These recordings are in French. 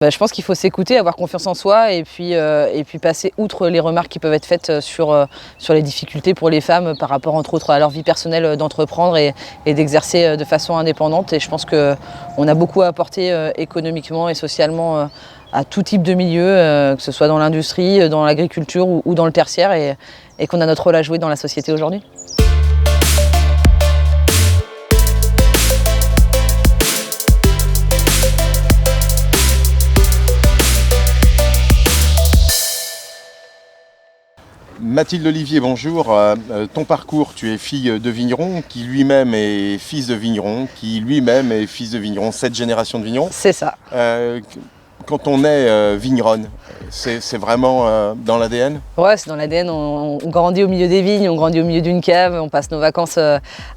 Je pense qu'il faut s'écouter, avoir confiance en soi et puis passer outre les remarques qui peuvent être faites sur les difficultés pour les femmes par rapport entre autres à leur vie personnelle d'entreprendre et d'exercer de façon indépendante. Et je pense qu'on a beaucoup à apporter économiquement et socialement à tout type de milieu, que ce soit dans l'industrie, dans l'agriculture ou dans le tertiaire et qu'on a notre rôle à jouer dans la société aujourd'hui. Mathilde Olivier, bonjour. Ton parcours, tu es fille de vigneron, qui lui-même est fils de vigneron, qui lui-même est fils de vigneron, 7 générations de vignerons. C'est ça. Quand on est vigneronne, c'est vraiment dans l'ADN ? Ouais, c'est dans l'ADN. On grandit au milieu des vignes, on grandit au milieu d'une cave, on passe nos vacances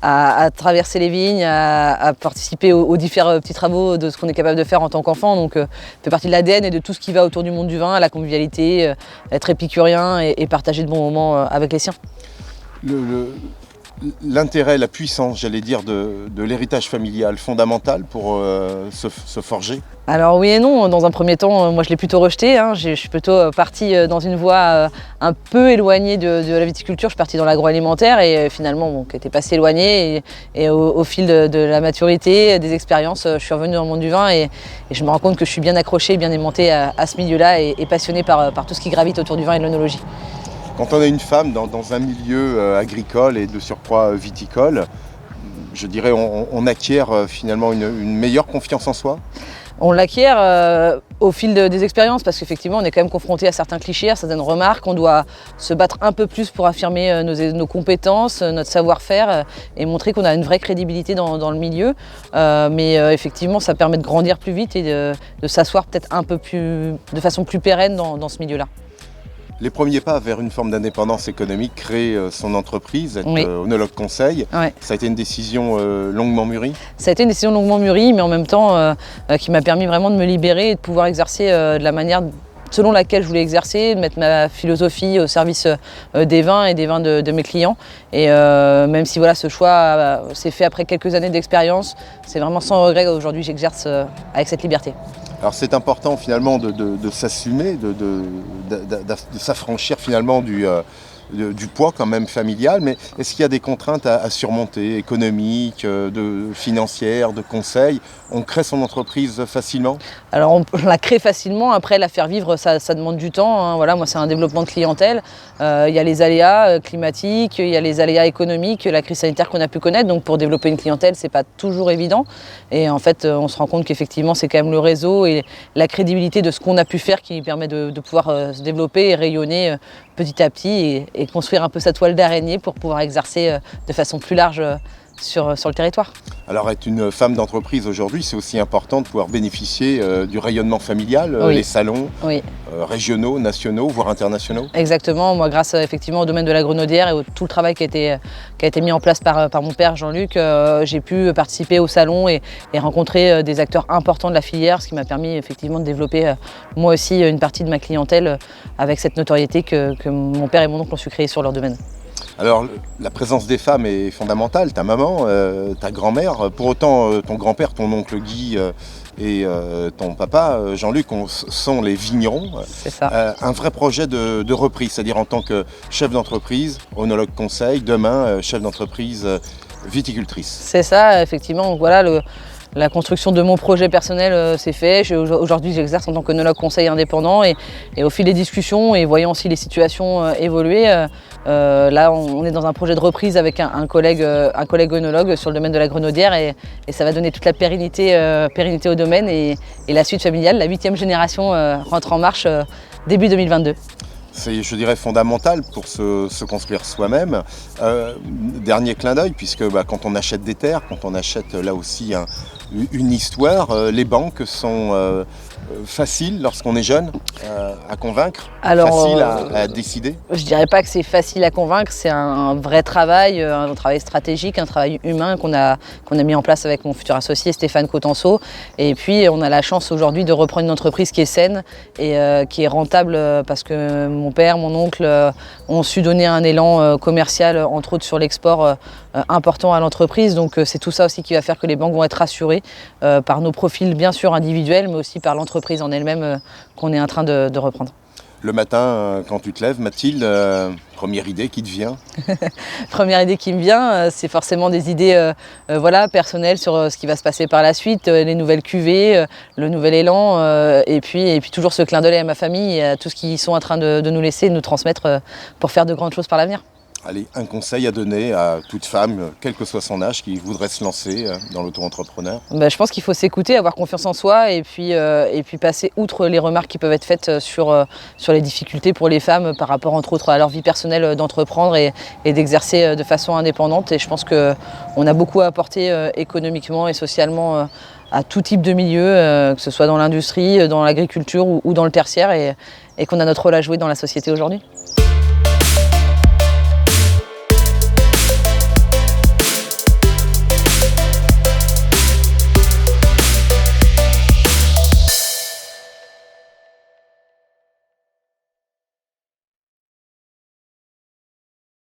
à traverser les vignes, à participer aux différents petits travaux de ce qu'on est capable de faire en tant qu'enfant. Donc, ça fait partie de l'ADN et de tout ce qui va autour du monde du vin, la convivialité, être épicurien et partager de bons moments avec les siens. L'intérêt, la puissance, j'allais dire, de l'héritage familial fondamental pour se forger ? Alors oui et non, dans un premier temps, moi je l'ai plutôt rejeté. Je suis plutôt partie dans une voie un peu éloignée de la viticulture. Je suis partie dans l'agroalimentaire et finalement, qui n'était pas si éloignée. Et au fil de la maturité, des expériences, je suis revenue dans le monde du vin et je me rends compte que je suis bien accrochée, bien aimantée à ce milieu-là et passionnée par tout ce qui gravite autour du vin et de l'œnologie. Quand on est une femme dans un milieu agricole et de surcroît viticole, je dirais on acquiert finalement une meilleure confiance en soi ? On l'acquiert au fil des expériences parce qu'effectivement on est quand même confronté à certains clichés, à certaines remarques. On doit se battre un peu plus pour affirmer nos compétences, notre savoir-faire et montrer qu'on a une vraie crédibilité dans le milieu. Mais effectivement ça permet de grandir plus vite et de s'asseoir peut-être un peu plus, de façon plus pérenne dans ce milieu-là. Les premiers pas vers une forme d'indépendance économique, créer son entreprise, être œnologue conseil, ouais. Ça a été une décision longuement mûrie ? Ça a été une décision longuement mûrie, mais en même temps qui m'a permis vraiment de me libérer et de pouvoir exercer de la manière selon laquelle je voulais exercer, de mettre ma philosophie au service des vins et des vins de mes clients. Et même si voilà, ce choix s'est fait après quelques années d'expérience, c'est vraiment sans regret qu'aujourd'hui j'exerce avec cette liberté. Alors c'est important finalement de s'assumer, de s'affranchir finalement du poids quand même familial, mais est-ce qu'il y a des contraintes à surmonter, économiques, financières, de conseils ? On crée son entreprise facilement ? Alors on la crée facilement, après la faire vivre ça demande du temps. Voilà, moi c'est un développement de clientèle, il y a les aléas climatiques, il y a les aléas économiques, la crise sanitaire qu'on a pu connaître, donc pour développer une clientèle c'est pas toujours évident. Et en fait on se rend compte qu'effectivement c'est quand même le réseau et la crédibilité de ce qu'on a pu faire qui permet de pouvoir se développer et rayonner petit à petit et construire un peu sa toile d'araignée pour pouvoir exercer de façon plus large sur le territoire. Alors être une femme d'entreprise aujourd'hui, c'est aussi important de pouvoir bénéficier du rayonnement familial, oui. Les salons régionaux, nationaux, voire internationaux. Exactement, moi grâce effectivement au domaine de la grenaudière et tout le travail qui a été mis en place par mon père Jean-Luc, j'ai pu participer au salon et rencontrer des acteurs importants de la filière, ce qui m'a permis effectivement de développer moi aussi une partie de ma clientèle avec cette notoriété que mon père et mon oncle ont su créer sur leur domaine. Alors, la présence des femmes est fondamentale, ta maman, ta grand-mère. Pour autant, ton grand-père, ton oncle Guy et ton papa, Jean-Luc, sont les vignerons. C'est ça. Un vrai projet de reprise, c'est-à-dire en tant que chef d'entreprise, œnologue conseil, demain, chef d'entreprise viticultrice. C'est ça, effectivement. Donc, voilà, la construction de mon projet personnel s'est fait. Aujourd'hui, j'exerce en tant qu'œnologue conseil indépendant et au fil des discussions et voyant aussi les situations évoluer, là, on est dans un projet de reprise avec un collègue œnologue sur le domaine de la grenaudière et ça va donner toute la pérennité au domaine et la suite familiale. La 8e génération rentre en marche début 2022. C'est, je dirais, fondamental pour se construire soi-même. Dernier clin d'œil, puisque quand on achète des terres, quand on achète là aussi une histoire, les banques sont faciles lorsqu'on est jeune à convaincre, facile à décider. Je dirais pas que c'est facile à convaincre, c'est un vrai travail, un travail stratégique, un travail humain qu'on a mis en place avec mon futur associé Stéphane Cotenceau. Et puis on a la chance aujourd'hui de reprendre une entreprise qui est saine et qui est rentable parce que mon père, mon oncle ont su donner un élan commercial, entre autres sur l'export, important à l'entreprise. Donc c'est tout ça aussi qui va faire que les banques vont être rassurées par nos profils bien sûr individuels, mais aussi par l'entreprise l'entreprise en elle-même qu'on est en train de reprendre. Le matin, quand tu te lèves, Mathilde, première idée qui te vient? Première idée qui me vient, c'est forcément des idées voilà, personnelles sur ce qui va se passer par la suite, les nouvelles cuvées, le nouvel élan, et puis toujours ce clin d'œil à ma famille et à tout ce qu'ils sont en train de nous laisser, de nous transmettre pour faire de grandes choses par l'avenir. Allez, un conseil à donner à toute femme, quel que soit son âge, qui voudrait se lancer dans l'auto-entrepreneur? Je pense qu'il faut s'écouter, avoir confiance en soi et puis passer outre les remarques qui peuvent être faites sur les difficultés pour les femmes par rapport entre autres à leur vie personnelle d'entreprendre et d'exercer de façon indépendante. Et je pense qu'on a beaucoup à apporter économiquement et socialement à tout type de milieu, que ce soit dans l'industrie, dans l'agriculture ou dans le tertiaire et qu'on a notre rôle à jouer dans la société aujourd'hui.